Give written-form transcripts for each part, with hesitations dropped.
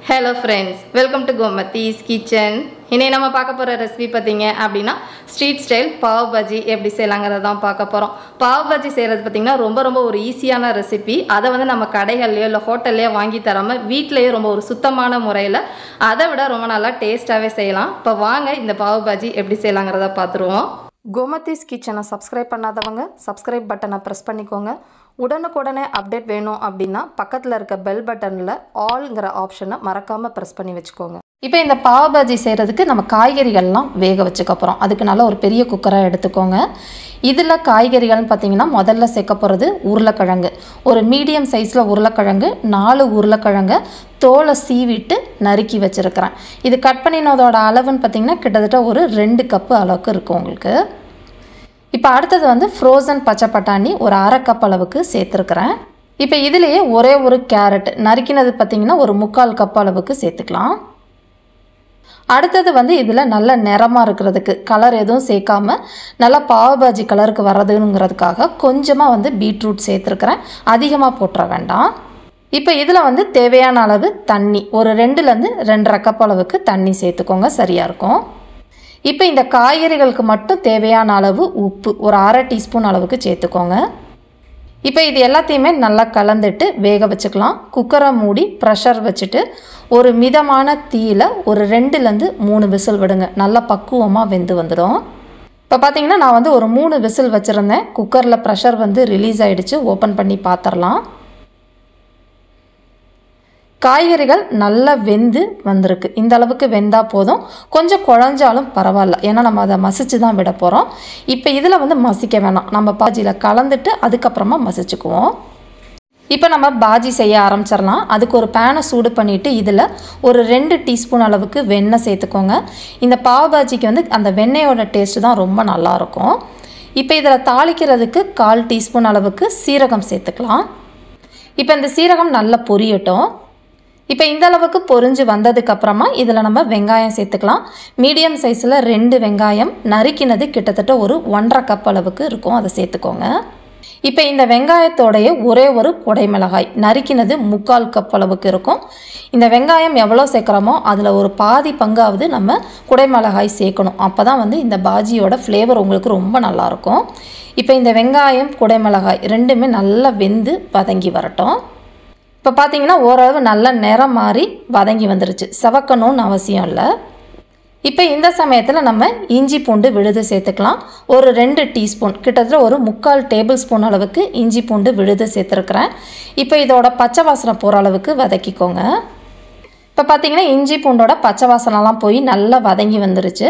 Hello friends, welcome to Gomathi's kitchen. இன்னைக்கு நம்ம பார்க்க போற ரெசிபி பாத்தீங்க அப்படினா ஸ்ட்ரீட் ஸ்டைல் பாவ் பஜ்ஜி எப்படி செய்யலாம்ங்கறத தான் பார்க்க போறோம். பாவ் பஜ்ஜி செய்யறது பாத்தீங்கன்னா ரொம்ப ஒரு ஈஸியான ரெசிபி. அத வந்து நம்ம கடைகள்லயோ இல்ல ஹோட்டல்லயோ வாங்கி தராம வீட்லயே ரொம்ப ஒரு சுத்தமான முறையில அதை விட ரொம்ப நல்லா டேஸ்டாவே செய்யலாம். இப்போ வாங்க இந்த பாவ் பஜ்ஜி எப்படி செய்யலாம்ங்கறத பாத்துருவோம். கோமதிஸ் கிச்சனை சப்ஸ்கிரைப் பண்ணாதவங்க சப்ஸ்கிரைப் பட்டனை பிரஸ் பண்ணிக்கோங்க. உடனுக்குடனே அப்டேட் வேணும் அப்படின்னா பக்கத்தில் இருக்க பெல் பட்டனில் ஆல்ங்கிற ஆப்ஷனை மறக்காமல் ப்ரெஸ் பண்ணி வச்சுக்கோங்க. இப்போ இந்த பாவ் பாஜி செய்கிறதுக்கு நம்ம காய்கறிகள்லாம் வேக வச்சுக்க போகிறோம். அதுக்கு நல்லா ஒரு பெரிய குக்கராக எடுத்துக்கோங்க. இதில் காய்கறிகள்னு பார்த்தீங்கன்னா முதல்ல சேர்க்க போகிறது உருளைக்கிழங்கு. ஒரு மீடியம் சைஸில் உருளைக்கிழங்கு 4 உருளைக்கிழங்கை தோலை சீவிட்டு நறுக்கி வச்சுருக்கிறேன். இது கட் பண்ணினதோட அளவுன்னு பார்த்தீங்கன்னா கிட்டத்தட்ட ஒரு 2 கப்பு அளவுக்கு இருக்கும் உங்களுக்கு. இப்போ அடுத்தது வந்து ஃப்ரோசன் பச்சை பட்டாணி ஒரு 1/2 கப் அளவுக்கு சேர்த்துருக்குறேன். இப்போ இதிலேயே ஒரே ஒரு கேரட் நறுக்கினது பார்த்திங்கன்னா ஒரு 3/4 கப் அளவுக்கு சேர்த்துக்கலாம். அடுத்தது வந்து இதில் நல்ல நிறமாக இருக்கிறதுக்கு கலர் எதுவும் சேர்க்காம நல்லா பாவ் பாஜி கலருக்கு வர்றதுங்கிறதுக்காக கொஞ்சமாக வந்து பீட்ரூட் சேர்த்துருக்குறேன். அதிகமாக போட்டுற வேண்டாம். இப்போ இதில் வந்து தேவையான அளவு தண்ணி ஒரு 2லேருந்து 2.5 கப் அளவுக்கு தண்ணி சேர்த்துக்கோங்க, சரியாக இருக்கும். இப்போ இந்த காய்கறிகளுக்கு மட்டும் தேவையான அளவு உப்பு ஒரு 1/2 டீஸ்பூன் அளவுக்கு சேர்த்துக்கோங்க. இப்போ இது எல்லாத்தையுமே நல்லா கலந்துட்டு வேக வச்சுக்கலாம். குக்கரை மூடி ப்ரெஷர் வச்சுட்டு ஒரு மிதமான தீயில் ஒரு 2லேருந்து 3 விசில் விடுங்க. நல்லா பக்குவமாக வெந்து வந்துடும். இப்போ பார்த்தீங்கன்னா நான் வந்து ஒரு 3 விசில் வச்சுருந்தேன். குக்கரில் ப்ரெஷர் வந்து ரிலீஸ் ஆகிடுச்சு. ஓப்பன் பண்ணி பார்த்துடலாம். காய்கறிகள் நல்லா வெந்து வந்திருக்கு. இந்த அளவுக்கு வெந்தால் போதும். கொஞ்சம் குழஞ்சாலும் பரவாயில்ல, ஏன்னா நம்ம அதை மசிச்சு தான் விட போகிறோம். இப்போ இதில் வந்து மசிக்க வேணாம், நம்ம பாஜியில் கலந்துட்டு அதுக்கப்புறமா மசிச்சுக்குவோம். இப்போ நம்ம பாஜி செய்ய ஆரம்பிச்சிடலாம். அதுக்கு ஒரு பேனை சூடு பண்ணிவிட்டு இதில் ஒரு 2 டீஸ்பூன் அளவுக்கு வெண்ணெய் சேர்த்துக்கோங்க. இந்த பாவ் பாஜிக்கு வந்து அந்த வெண்ணெயோட டேஸ்ட்டு தான் ரொம்ப நல்லாயிருக்கும். இப்போ இதில் தாளிக்கிறதுக்கு 1/4 டீஸ்பூன் அளவுக்கு சீரகம் சேர்த்துக்கலாம். இப்போ இந்த சீரகம் நல்லா பொரியட்டும். இப்போ இந்த அளவுக்கு பொரிஞ்சு வந்ததுக்கப்புறமா இதில் நம்ம வெங்காயம் சேர்த்துக்கலாம். மீடியம் சைஸில் 2 வெங்காயம் நறுக்கினது கிட்டத்தட்ட ஒரு 1/2 கப் அளவுக்கு இருக்கும், அதை சேர்த்துக்கோங்க. இப்போ இந்த வெங்காயத்தோடைய ஒரே ஒரு குடைமிளகாய் நறுக்கினது 3/4 கப் அளவுக்கு இருக்கும். இந்த வெங்காயம் எவ்வளோ சேர்க்குறோமோ அதில் ஒரு பாதி பங்காவது நம்ம குடைமிளகாய் சேர்க்கணும். அப்போ தான் வந்து இந்த பாஜியோட ஃப்ளேவர் உங்களுக்கு ரொம்ப நல்லாயிருக்கும். இப்போ இந்த வெங்காயம் குடைமிளகாய் ரெண்டுமே நல்லா வெந்து வதங்கி வரட்டும். இப்போ பார்த்தீங்கன்னா ஓரளவு நல்ல நிறம் மாறி வதங்கி வந்துருச்சு. செவக்கணும்னு அவசியம் இல்லை. இப்போ இந்த சமயத்தில் நம்ம இஞ்சி பூண்டு விழுது சேர்த்துக்கலாம். ஒரு 2 டீஸ்பூன் கிட்டத்தட்ட ஒரு 3/4 டேபிள் ஸ்பூன் அளவுக்கு இஞ்சி பூண்டு விழுது சேர்த்துருக்குறேன். இப்போ இதோட பச்சை வாசனை போகிற அளவுக்கு வதக்கிக்கோங்க. இப்போ பார்த்தீங்கன்னா இஞ்சி பூண்டோட பச்சை வாசனைலாம் போய் நல்லா வதங்கி வந்துருச்சு.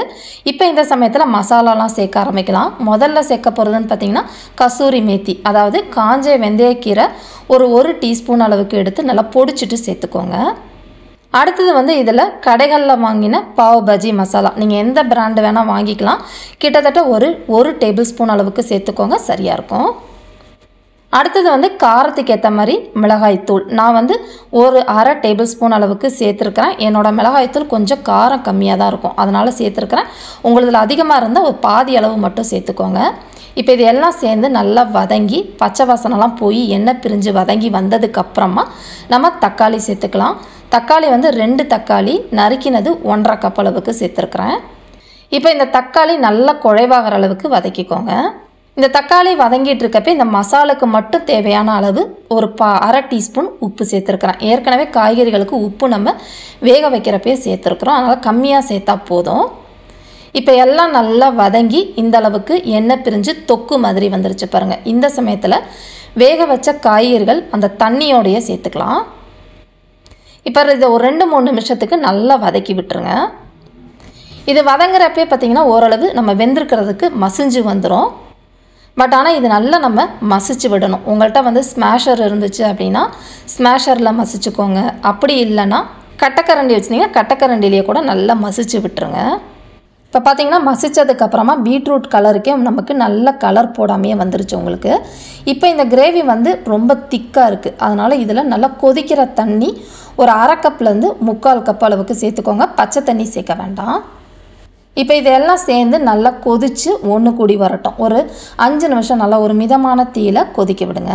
இப்போ இந்த சமயத்தில் மசாலாலாம் சேர்க்க ஆரம்பிக்கலாம். முதல்ல சேர்க்க போகிறதுன்னு பார்த்தீங்கன்னா கசூரி மேத்தி, அதாவது காஞ்ச வெந்தயக்கீரை ஒரு 1 டீஸ்பூன் அளவுக்கு எடுத்து நல்லா பொடிச்சிட்டு சேர்த்துக்கோங்க. அடுத்தது வந்து இதில் கடைகளில் வாங்கின பாவ் பஜ்ஜி மசாலா, நீங்கள் எந்த பிராண்டு வேணால் வாங்கிக்கலாம். கிட்டத்தட்ட ஒரு டேபிள் ஸ்பூன் அளவுக்கு சேர்த்துக்கோங்க, சரியாக இருக்கும். அடுத்தது வந்து காரத்துக்கு ஏற்ற மாதிரி மிளகாய்த்தூள் நான் வந்து ஒரு 1/2 டேபிள் ஸ்பூன் அளவுக்கு சேர்த்துருக்கிறேன். என்னோடய மிளகாய்த்தூள் கொஞ்சம் காரம் கம்மியாக தான் இருக்கும், அதனால் சேர்த்துருக்கிறேன். உங்களதில் அதிகமாக இருந்தால் ஒரு பாதி அளவு மட்டும் சேர்த்துக்கோங்க. இப்போ இது எல்லாம் சேர்ந்து நல்லா வதங்கி பச்சை வாசனைலாம் போய் எண்ணெய் பிரிஞ்சு வதங்கி வந்ததுக்கப்புறமா நம்ம தக்காளி சேர்த்துக்கலாம். தக்காளி வந்து 2 தக்காளி நறுக்கினது 1/2 கப் அளவுக்கு சேர்த்துருக்குறேன். இப்போ இந்த தக்காளி நல்லா குழைவாகிற அளவுக்கு வதக்கிக்கோங்க. இந்த தக்காளி வதங்கிட்டு இருக்கப்போ இந்த மசாலுக்கு மட்டும் தேவையான அளவு ஒரு 1/2 டீஸ்பூன் உப்பு சேர்த்துருக்குறேன். ஏற்கனவே காய்கறிகளுக்கு உப்பு நம்ம வேக வைக்கிறப்பே சேர்த்துருக்குறோம், அதனால் கம்மியாக சேர்த்தா போதும். இப்போ எல்லாம் நல்லா வதங்கி இந்த அளவுக்கு எண்ணெய் பிரிஞ்சு தொக்கு மாதிரி வந்துருச்சு பாருங்கள். இந்த சமயத்தில் வேக வச்ச காய்கறிகள் அந்த தண்ணியோடையே சேர்த்துக்கலாம். இப்போ இதை ஒரு 2-3 நிமிஷத்துக்கு நல்லா வதக்கி விட்டுருங்க. இது வதங்குறப்பே பார்த்திங்கன்னா ஓரளவு நம்ம வெந்திருக்கிறதுக்கு மசிஞ்சு வந்துடும். பட் ஆனால் இது நல்லா நம்ம மசிச்சு விடணும். உங்கள்கிட்ட வந்து ஸ்மாஷர் இருந்துச்சு அப்படின்னா ஸ்மாஷரில் மசிச்சுக்கோங்க. அப்படி இல்லைன்னா கட்டைக்கரண்டி வச்சுருந்தீங்கன்னா கட்டைக்கரண்டிலேயே கூட நல்லா மசிச்சு விட்டுருங்க. இப்போ பார்த்தீங்கன்னா மசித்ததுக்கப்புறமா பீட்ரூட் கலருக்கே நமக்கு நல்ல கலர் போடாமையே வந்துருச்சு உங்களுக்கு. இப்போ இந்த கிரேவி வந்து ரொம்ப திக்காக இருக்குது. அதனால் இதில் நல்லா கொதிக்கிற தண்ணி ஒரு அரை கப்லேருந்து 3/4 கப் அளவுக்கு சேர்த்துக்கோங்க. பச்சை தண்ணி சேர்க்க வேண்டாம். இப்போ இதெல்லாம் சேர்ந்து நல்லா கொதித்து ஒன்று கூடி வரட்டும். ஒரு 5 நிமிஷம் நல்லா ஒரு மிதமான தீயில கொதிக்க விடுங்க.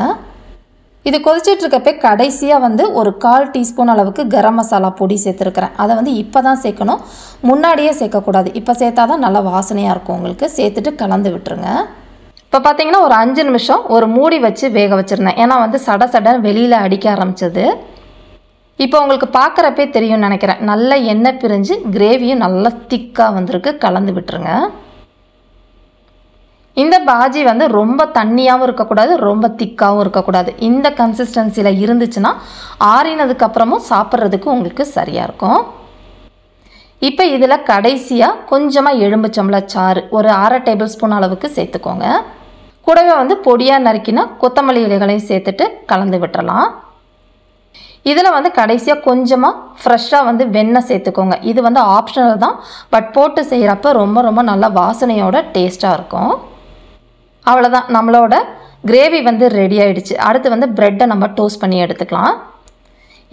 இது கொதிச்சிட்ருக்கப்போ கடைசியாக வந்து ஒரு 1/4 டீஸ்பூன் அளவுக்கு கரம் மசாலா பொடி சேர்த்துருக்குறேன். அதை வந்து இப்போ தான் சேர்க்கணும், முன்னாடியே சேர்க்கக்கூடாது. இப்போ சேர்த்தா தான் நல்லா வாசனையாக இருக்கும் உங்களுக்கு. சேர்த்துட்டு கலந்து விட்டுருங்க. இப்போ பார்த்தீங்கன்னா ஒரு 5 நிமிஷம் ஒரு மூடி வச்சு வேக வச்சுருந்தேன். ஏன்னா வந்து சட சட வெளியில் அடிக்க ஆரம்பிச்சது. இப்போ உங்களுக்கு பார்க்குறப்பே தெரியும்னு நினைக்கிறேன். நல்ல எண்ணெய் பிரிஞ்சு கிரேவியும் நல்லா திக்காக வந்திருக்கு. கலந்து விட்டுருங்க. இந்த பாஜி வந்து ரொம்ப தண்ணியாகவும் இருக்கக்கூடாது, ரொம்ப திக்காகவும் இருக்கக்கூடாது. இந்த கன்சிஸ்டன்சியில் இருந்துச்சுன்னா ஆறினதுக்கப்புறமும் சாப்பிட்றதுக்கு உங்களுக்கு சரியாக இருக்கும். இப்போ இதில் கடைசியாக கொஞ்சமாக எலுமிச்சம்பழ சாறு ஒரு 1/2 டேபிள் ஸ்பூன் அளவுக்கு சேர்த்துக்கோங்க. கூடவே வந்து பொடியாக நறுக்கினா கொத்தமல்லி இலைகளையும் சேர்த்துட்டு கலந்து விட்டுறலாம். இதில் வந்து கடைசியாக கொஞ்சமாக ஃப்ரெஷ்ஷாக வந்து வெண்ணெய் சேர்த்துக்கோங்க. இது வந்து ஆப்ஷனல் தான், பட் போட்டு செய்கிறப்ப ரொம்ப ரொம்ப நல்லா வாசனையோட டேஸ்ட்டாக இருக்கும். அவ்வளோதான், நம்மளோட கிரேவி வந்து ரெடி ஆகிடுச்சு. அடுத்து வந்து ப்ரெட்டை நம்ம டோஸ்ட் பண்ணி எடுத்துக்கலாம்.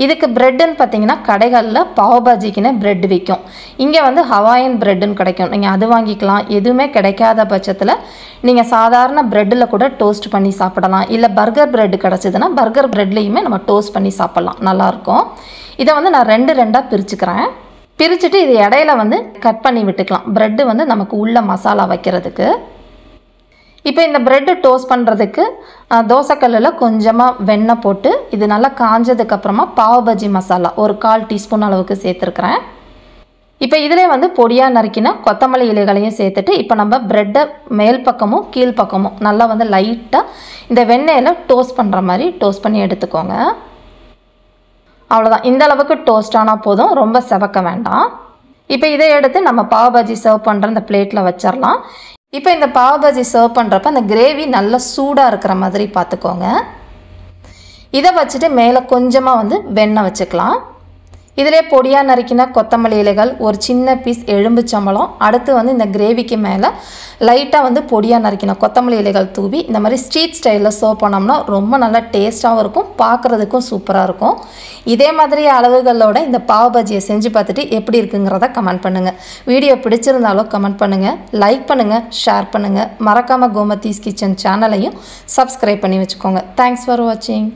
இதுக்கு ப்ரெட்டுன்னு பார்த்தீங்கன்னா கடைகளில் பாவ் பாஜிக்குன்னு ப்ரெட் விற்கும். இங்கே வந்து ஹவாயன் ப்ரெட்டுன்னு கிடைக்கும். நீங்கள் அது வாங்கிக்கலாம். எதுவுமே கிடைக்காத பட்சத்தில் நீங்கள் சாதாரண ப்ரெட்டில் கூட டோஸ்ட் பண்ணி சாப்பிடலாம். இல்லை பர்கர் ப்ரெட் கிடச்சிதுன்னா பர்கர் ப்ரெட்லேயுமே நம்ம டோஸ்ட் பண்ணி சாப்பிட்லாம், நல்லாயிருக்கும். இதை வந்து நான் 2 பிரிச்சுக்கிறேன். பிரிச்சுட்டு இது இடையில வந்து கட் பண்ணி விட்டுக்கலாம். ப்ரெட்டு வந்து நமக்கு உள்ள மசாலா வைக்கிறதுக்கு. இப்போ இந்த ப்ரெட்டு டோஸ்ட் பண்ணுறதுக்கு தோசைக்கல்லில் கொஞ்சமாக வெண்ணெய் போட்டு இது நல்லா காஞ்சதுக்கப்புறமா பாவ் பஜ்ஜி மசாலா ஒரு 1/4 டீஸ்பூன் அளவுக்கு சேர்த்துருக்குறேன். இப்போ இதிலே வந்து பொடியாக நறுக்கினா கொத்தமல்லி இலைகளையும் சேர்த்துட்டு இப்போ நம்ம ப்ரெட்டை மேல் பக்கமும் கீழ் பக்கமும் நல்லா வந்து லைட்டாக இந்த வெண்ணெயில் டோஸ்ட் பண்ணுற மாதிரி டோஸ்ட் பண்ணி எடுத்துக்கோங்க. அவ்வளோதான், இந்த அளவுக்கு டோஸ்ட் ஆனால் போதும், ரொம்ப செவக்க வேண்டாம். இப்போ இதை எடுத்து நம்ம பாவ் பஜ்ஜி சர்வ் பண்ணுற இந்த பிளேட்டில் வச்சிடலாம். இப்போ இந்த பாவ் பாஜி சர்வ் பண்ணுறப்ப அந்த கிரேவி நல்லா சூடாக இருக்கிற மாதிரி பார்த்துக்கோங்க. இதை வச்சுட்டு மேலே கொஞ்சமாக வந்து வெண்ணெய் வச்சுக்கலாம். இதிலே பொடியாக நறுக்கின கொத்தமல்லி இலைகள், ஒரு சின்ன பீஸ் எலும்புச்சம்பழம், அடுத்து வந்து இந்த கிரேவிக்கு மேலே லைட்டாக வந்து பொடியாக நறுக்கின கொத்தமல்லி இலைகள் தூவி இந்த மாதிரி ஸ்ட்ரீட் ஸ்டைலில் சர்வ் பண்ணோம்னா ரொம்ப நல்லா டேஸ்ட்டாகவும் இருக்கும், பார்க்குறதுக்கும் சூப்பராக இருக்கும். இதே மாதிரி அளவுகளோட இந்த பாவ் பஜ்ஜியை செஞ்சு பார்த்துட்டு எப்படி இருக்குங்கிறத கமெண்ட் பண்ணுங்கள். வீடியோ பிடிச்சிருந்தாலும் கமெண்ட் பண்ணுங்கள், லைக் பண்ணுங்கள், ஷேர் பண்ணுங்கள். மறக்காமல் கோமதிஸ் கிச்சன் சேனலையும் சப்ஸ்கிரைப் பண்ணி வச்சுக்கோங்க. தேங்க்ஸ் ஃபார் வாட்சிங்.